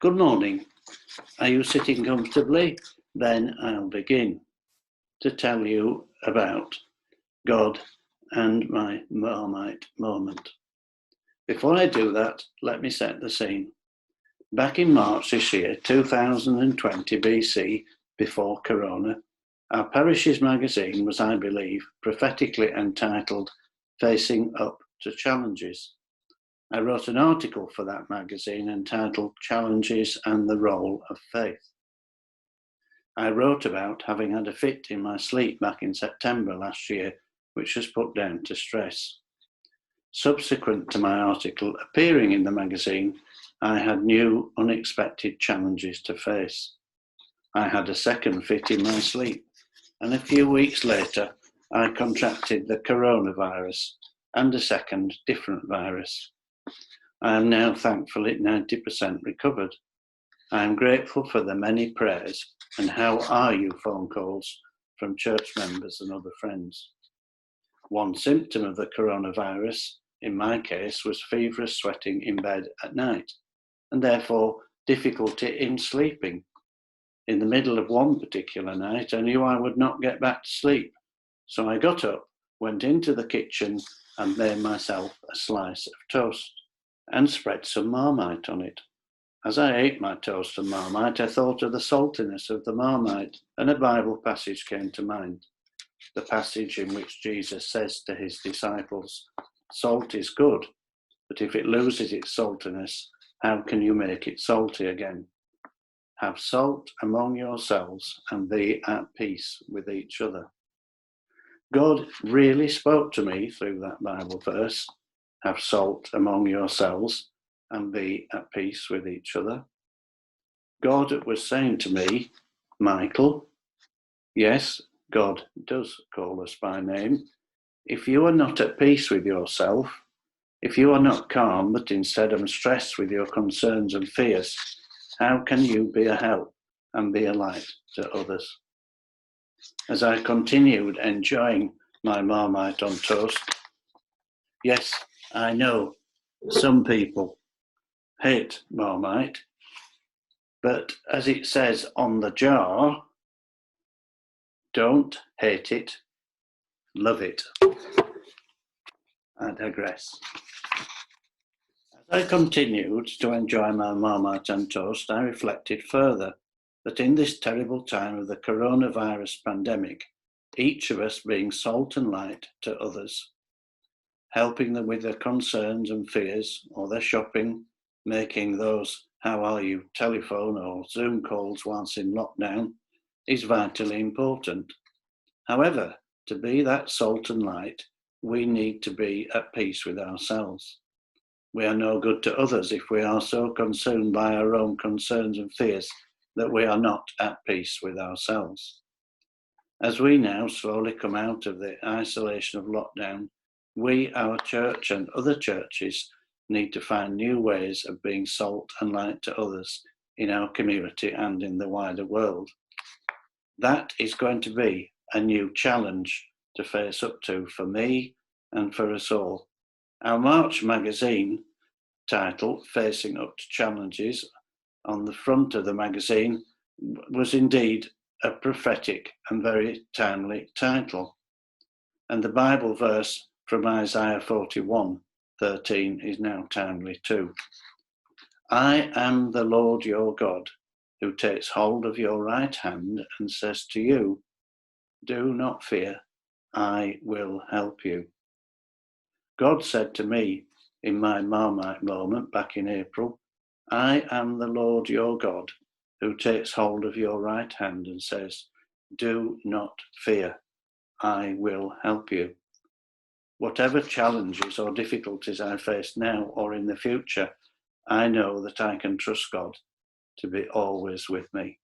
Good morning. Are you sitting comfortably? Then I'll begin to tell you about God and my Marmite moment. Before I do that, let me set the scene. Back in March this year, 2020 BC, before Corona, our parish's magazine was, I believe, prophetically entitled Facing Up to Challenges. I wrote an article for that magazine entitled Challenges and the Role of Faith. I wrote about having had a fit in my sleep back in September last year, which was put down to stress. Subsequent to my article appearing in the magazine, I had new, unexpected challenges to face. I had a second fit in my sleep, and a few weeks later, I contracted the coronavirus and a second different virus. I am now thankfully 90% recovered. I am grateful for the many prayers and how are you phone calls from church members and other friends. One symptom of the coronavirus, in my case, was feverish sweating in bed at night, and therefore difficulty in sleeping. In the middle of one particular night, I knew I would not get back to sleep, so I got up, went into the kitchen and made myself a slice of toast and spread some Marmite on it. As I ate my toast and Marmite, I thought of the saltiness of the Marmite, and a Bible passage came to mind. The passage in which Jesus says to his disciples, "Salt is good, but if it loses its saltiness, how can you make it salty again? Have salt among yourselves and be at peace with each other." God really spoke to me through that Bible verse. Have salt among yourselves and be at peace with each other. God was saying to me, Michael, yes, God does call us by name. If you are not at peace with yourself, if you are not calm, but instead am stressed with your concerns and fears, how can you be a help and be a light to others? As I continued enjoying my Marmite on toast, yes, I know some people hate Marmite, but as it says on the jar, don't hate it, love it. I digress. As I continued to enjoy my Marmite and toast, I reflected further that in this terrible time of the coronavirus pandemic, each of us being salt and light to others, helping them with their concerns and fears or their shopping, making those "how are you" telephone or Zoom calls whilst in lockdown, is vitally important. However, to be that salt and light, we need to be at peace with ourselves. We are no good to others if we are so consumed by our own concerns and fears that we are not at peace with ourselves. As we now slowly come out of the isolation of lockdown, we, our church and other churches, need to find new ways of being salt and light to others in our community and in the wider world. That is going to be a new challenge to face up to for me and for us all. Our March magazine, titled Facing Up to Challenges, on the front of the magazine was indeed a prophetic and very timely title. And the Bible verse from Isaiah 41:13 is now timely too. I am the Lord your God, who takes hold of your right hand and says to you, do not fear, I will help you. God said to me in my Marmite moment back in April, I am the Lord your God, who takes hold of your right hand and says, do not fear, I will help you. Whatever challenges or difficulties I face now or in the future, I know that I can trust God to be always with me.